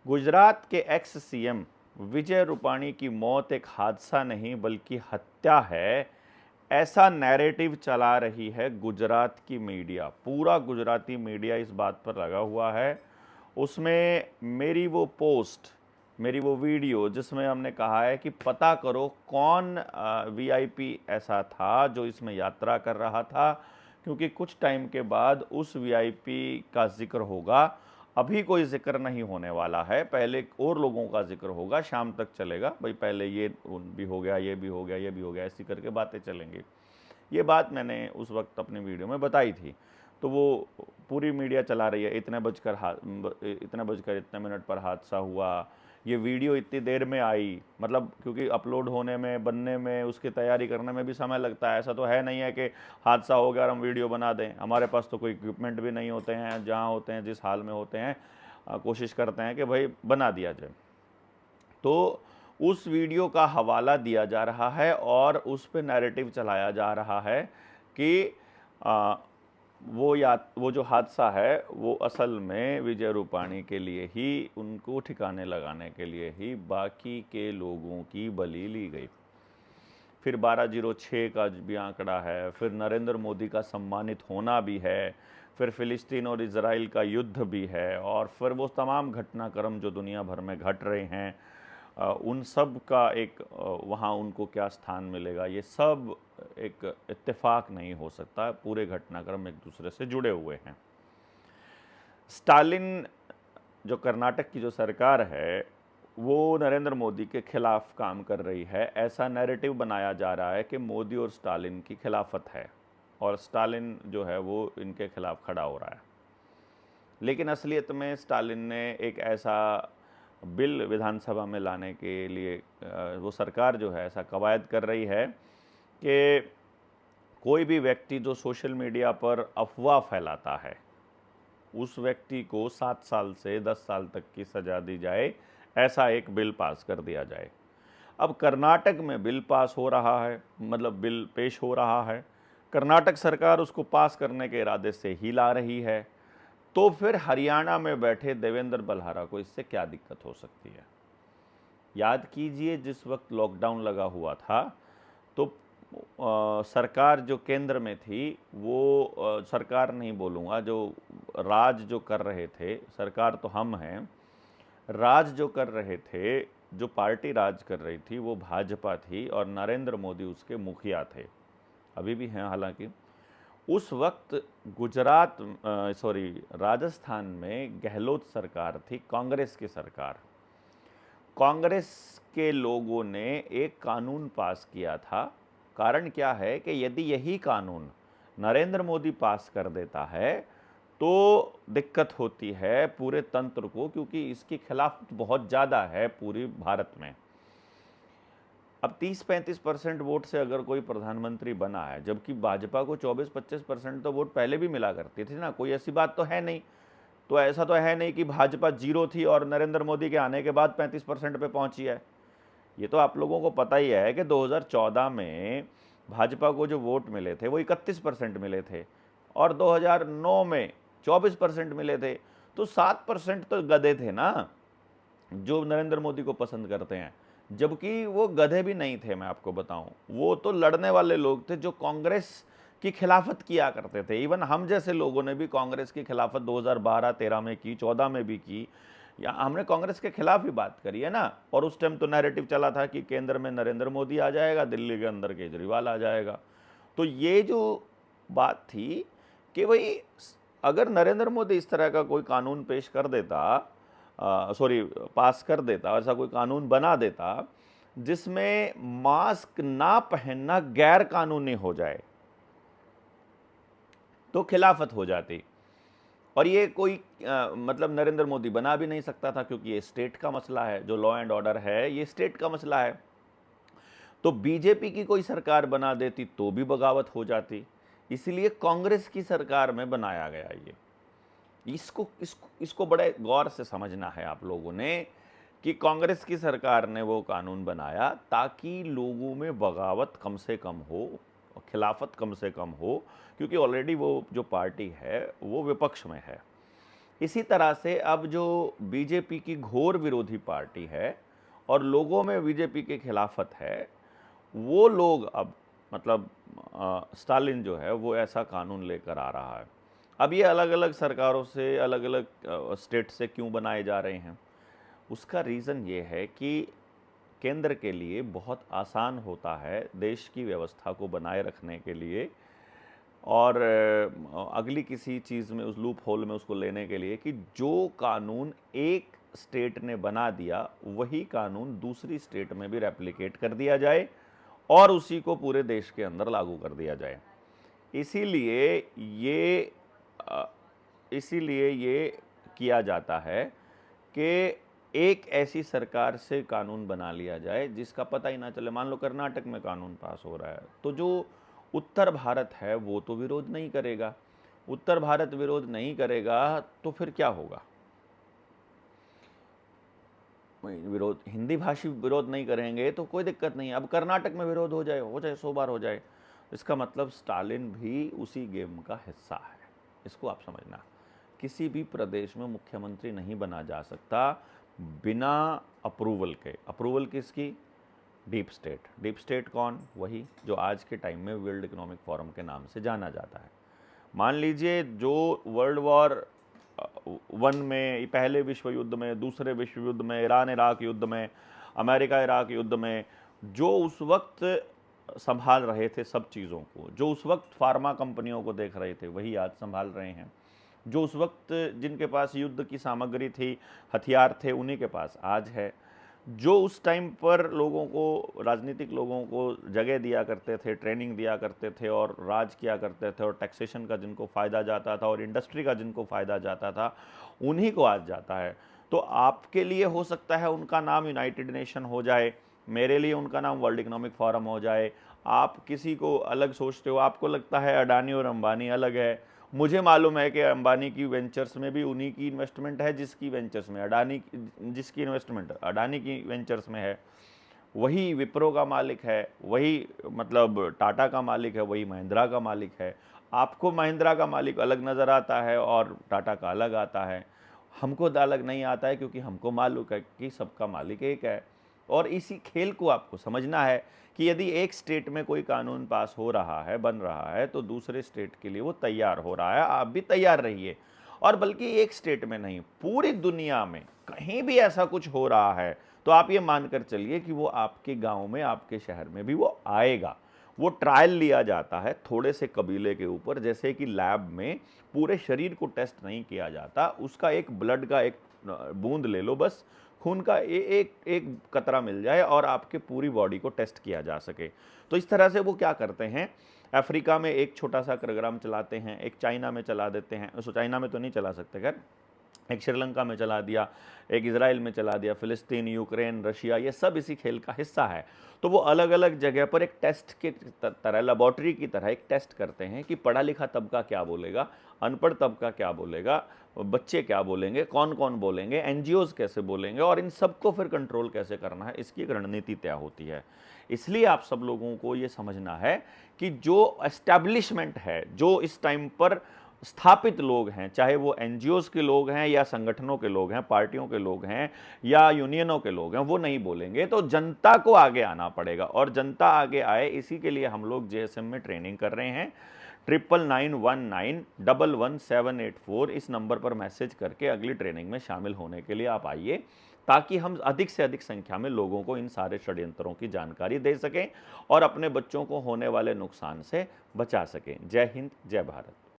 गुजरात के ex CM Vijay Rupani की मौत एक हादसा नहीं बल्कि हत्या है, ऐसा नैरेटिव चला रही है गुजरात की मीडिया। पूरा गुजराती मीडिया इस बात पर लगा हुआ है। उसमें मेरी वो पोस्ट, मेरी वो वीडियो जिसमें हमने कहा है कि पता करो कौन वीआईपी ऐसा था जो इसमें यात्रा कर रहा था, क्योंकि कुछ टाइम के बाद उस वीआईपी का जिक्र होगा। अभी कोई जिक्र नहीं होने वाला है, पहले और लोगों का जिक्र होगा, शाम तक चलेगा। भाई पहले ये भी हो गया, ये भी हो गया, ये भी हो गया, ऐसी करके बातें चलेंगी। ये बात मैंने उस वक्त अपनी वीडियो में बताई थी, तो वो पूरी मीडिया चला रही है। इतने बजकर इतने मिनट पर हादसा हुआ, ये वीडियो इतनी देर में आई, मतलब क्योंकि अपलोड होने में, बनने में, उसकी तैयारी करने में भी समय लगता है। ऐसा तो है नहीं है कि हादसा हो गया और हम वीडियो बना दें। हमारे पास तो कोई इक्विपमेंट भी नहीं होते हैं। जहाँ होते हैं, जिस हाल में होते हैं, कोशिश करते हैं कि भाई बना दिया जाए। तो उस वीडियो का हवाला दिया जा रहा है और उस पर नैरेटिव चलाया जा रहा है कि वो जो हादसा है वो असल में विजय रूपाणी के लिए ही, उनको ठिकाने लगाने के लिए ही बाकी के लोगों की बलि ली गई। फिर 1206 का भी आंकड़ा है, फिर नरेंद्र मोदी का सम्मानित होना भी है, फिर फ़िलिस्तीन और इजराइल का युद्ध भी है, और फिर वो तमाम घटनाक्रम जो दुनिया भर में घट रहे हैं, उन सब का एक वहाँ उनको क्या स्थान मिलेगा, ये सब एक इत्तेफाक नहीं हो सकता। पूरे घटनाक्रम एक दूसरे से जुड़े हुए हैं। स्टालिन जो कर्नाटक की जो सरकार है वो नरेंद्र मोदी के खिलाफ काम कर रही है। ऐसा नैरेटिव बनाया जा रहा है कि मोदी और स्टालिन की खिलाफत है और स्टालिन जो है वो इनके खिलाफ खड़ा हो रहा है। लेकिन असलियत में स्टालिन ने एक ऐसा बिल विधानसभा में लाने के लिए वो सरकार जो है ऐसा कवायद कर रही है कि कोई भी व्यक्ति जो सोशल मीडिया पर अफवाह फैलाता है उस व्यक्ति को 7 साल से 10 साल तक की सज़ा दी जाए, ऐसा एक बिल पास कर दिया जाए। अब कर्नाटक में बिल पास हो रहा है, मतलब बिल पेश हो रहा है, कर्नाटक सरकार उसको पास करने के इरादे से ही ला रही है, तो फिर हरियाणा में बैठे देवेंद्र बलहारा को इससे क्या दिक्कत हो सकती है? याद कीजिए, जिस वक्त लॉकडाउन लगा हुआ था तो सरकार जो केंद्र में थी वो सरकार नहीं बोलूँगा, जो राज जो कर रहे थे, सरकार तो हम हैं, राज जो कर रहे थे, जो पार्टी राज कर रही थी वो भाजपा थी और नरेंद्र मोदी उसके मुखिया थे, अभी भी हैं हालांकि। उस वक्त राजस्थान में गहलोत सरकार थी, कांग्रेस की सरकार। कांग्रेस के लोगों ने एक कानून पास किया था। कारण क्या है कि यदि यही कानून नरेंद्र मोदी पास कर देता है तो दिक्कत होती है पूरे तंत्र को, क्योंकि इसकी खिलाफ बहुत ज़्यादा है पूरी भारत में। अब 30-35% वोट से अगर कोई प्रधानमंत्री बना है, जबकि भाजपा को 24-25% तो वोट पहले भी मिला करती थी ना, कोई ऐसी बात तो है नहीं। तो ऐसा तो है नहीं कि भाजपा 0 थी और नरेंद्र मोदी के आने के बाद 35% पे पहुंची है। ये तो आप लोगों को पता ही है कि 2014 में भाजपा को जो वोट मिले थे वो 31% मिले थे और 2009 में 24% मिले थे। तो 7% तो गधे थे ना जो नरेंद्र मोदी को पसंद करते हैं, जबकि वो गधे भी नहीं थे। मैं आपको बताऊं, वो तो लड़ने वाले लोग थे जो कांग्रेस की खिलाफत किया करते थे। इवन हम जैसे लोगों ने भी कांग्रेस की खिलाफत 2012-13 में की, 14 में भी की, या हमने कांग्रेस के खिलाफ ही बात करी है ना। और उस टाइम तो नैरेटिव चला था कि केंद्र में नरेंद्र मोदी आ जाएगा, दिल्ली के अंदर केजरीवाल आ जाएगा। तो ये जो बात थी कि भाई अगर नरेंद्र मोदी इस तरह का कोई कानून पेश कर देता, पास कर देता, ऐसा कोई कानून बना देता जिसमें मास्क ना पहनना गैर कानूनी हो जाए, तो खिलाफत हो जाती। और ये कोई मतलब नरेंद्र मोदी बना भी नहीं सकता था, क्योंकि ये स्टेट का मसला है, जो लॉ एंड ऑर्डर है ये स्टेट का मसला है। तो बीजेपी की कोई सरकार बना देती तो भी बगावत हो जाती, इसलिए कांग्रेस की सरकार में बनाया गया ये। इसको बड़े गौर से समझना है आप लोगों ने कि कांग्रेस की सरकार ने वो कानून बनाया ताकि लोगों में बगावत कम से कम हो, खिलाफत कम से कम हो, क्योंकि ऑलरेडी वो जो पार्टी है वो विपक्ष में है। इसी तरह से अब जो बीजेपी की घोर विरोधी पार्टी है और लोगों में बीजेपी के खिलाफत है, वो लोग अब मतलब स्टालिन जो है वो ऐसा कानून लेकर आ रहा है। अब ये अलग-अलग सरकारों से, अलग-अलग स्टेट से क्यों बनाए जा रहे हैं? उसका रीज़न ये है कि केंद्र के लिए बहुत आसान होता है देश की व्यवस्था को बनाए रखने के लिए और अगली किसी चीज़ में, उस लूप होल में उसको लेने के लिए कि जो कानून एक स्टेट ने बना दिया वही कानून दूसरी स्टेट में भी रेप्लिकेट कर दिया जाए और उसी को पूरे देश के अंदर लागू कर दिया जाए। इसीलिए ये अ, इसीलिए ये किया जाता है कि एक ऐसी सरकार से कानून बना लिया जाए जिसका पता ही ना चले। मान लो कर्नाटक में कानून पास हो रहा है, तो जो उत्तर भारत है वो तो विरोध नहीं करेगा। उत्तर भारत विरोध नहीं करेगा तो फिर क्या होगा? विरोध, हिंदी भाषी विरोध नहीं करेंगे तो कोई दिक्कत नहीं है। अब कर्नाटक में विरोध हो जाए 100 बार हो जाए, इसका मतलब स्टालिन भी उसी गेम का हिस्सा है। इसको आप समझना। किसी भी प्रदेश में मुख्यमंत्री नहीं बना जा सकता बिना अप्रूवल के। अप्रूवल किसकी? Deep state. डीप स्टेट कौन? वही जो आज के टाइम में वर्ल्ड इकोनॉमिक फोरम के नाम से जाना जाता है। मान लीजिए जो वर्ल्ड वॉर वन में, पहले विश्व युद्ध में, दूसरे विश्व युद्ध में, ईरान इराक युद्ध में, अमेरिका इराक युद्ध में, जो उस वक्त संभाल रहे थे सब चीज़ों को, जो उस वक्त फार्मा कंपनियों को देख रहे थे, वही आज संभाल रहे हैं। जो उस वक्त जिनके पास युद्ध की सामग्री थी, हथियार थे, उन्हीं के पास आज है। जो उस टाइम पर लोगों को, राजनीतिक लोगों को जगह दिया करते थे, ट्रेनिंग दिया करते थे और राज किया करते थे और टैक्सेशन का जिनको फ़ायदा जाता था और इंडस्ट्री का जिनको फ़ायदा जाता था, उन्हीं को आज जाता है। तो आपके लिए हो सकता है उनका नाम यूनाइटेड नेशन हो जाए, मेरे लिए उनका नाम वर्ल्ड इकोनॉमिक फोरम हो जाए। आप किसी को अलग सोचते हो, आपको लगता है अडानी और अंबानी अलग है। मुझे मालूम है कि अंबानी की वेंचर्स में भी उन्हीं की इन्वेस्टमेंट है जिसकी वेंचर्स में जिसकी इन्वेस्टमेंट अडानी की वेंचर्स में है। वही विप्रो का मालिक है, वही मतलब टाटा का मालिक है, वही महिंद्रा का मालिक है। आपको महिंद्रा का मालिक अलग नज़र आता है और टाटा का अलग आता है। हमको अलग नहीं आता है क्योंकि हमको मालूम है कि सबका मालिक एक है। और इसी खेल को आपको समझना है कि यदि एक स्टेट में कोई कानून पास हो रहा है, बन रहा है, तो दूसरे स्टेट के लिए वो तैयार हो रहा है। आप भी तैयार रहिए। और बल्कि एक स्टेट में नहीं, पूरी दुनिया में कहीं भी ऐसा कुछ हो रहा है तो आप ये मानकर चलिए कि वो आपके गांव में, आपके शहर में भी वो आएगा। वो ट्रायल लिया जाता है थोड़े से कबीले के ऊपर, जैसे कि लैब में पूरे शरीर को टेस्ट नहीं किया जाता, उसका एक ब्लड का एक बूंद ले लो, बस खून का एक एक कतरा मिल जाए और आपके पूरी बॉडी को टेस्ट किया जा सके। तो इस तरह से वो क्या करते हैं, अफ्रीका में एक छोटा सा कार्यक्रम चलाते हैं, एक चाइना में चला देते हैं, सो चाइना में तो नहीं चला सकते खैर, एक श्रीलंका में चला दिया, एक इजराइल में चला दिया, फिलिस्तीन, यूक्रेन, रशिया, ये सब इसी खेल का हिस्सा है। तो वो अलग अलग जगह पर एक टेस्ट की तरह, लेबॉर्ट्री की तरह एक टेस्ट करते हैं कि पढ़ा लिखा तबका क्या बोलेगा, अनपढ़ तबका क्या बोलेगा, बच्चे क्या बोलेंगे, कौन कौन बोलेंगे, एनजीओज कैसे बोलेंगे और इन सबको फिर कंट्रोल कैसे करना है, इसकी एक रणनीति तय होती है। इसलिए आप सब लोगों को ये समझना है कि जो एस्टैब्लिशमेंट है, जो इस टाइम पर स्थापित लोग हैं, चाहे वो एनजीओज के लोग हैं या संगठनों के लोग हैं, पार्टियों के लोग हैं या यूनियनों के लोग हैं, वो नहीं बोलेंगे। तो जनता को आगे आना पड़ेगा और जनता आगे आए, इसी के लिए हम लोग जेएसएम में ट्रेनिंग कर रहे हैं। 9919911784 इस नंबर पर मैसेज करके अगली ट्रेनिंग में शामिल होने के लिए आप आइए, ताकि हम अधिक से अधिक संख्या में लोगों को इन सारे षड्यंत्रों की जानकारी दे सकें और अपने बच्चों को होने वाले नुकसान से बचा सकें। जय हिंद, जय भारत।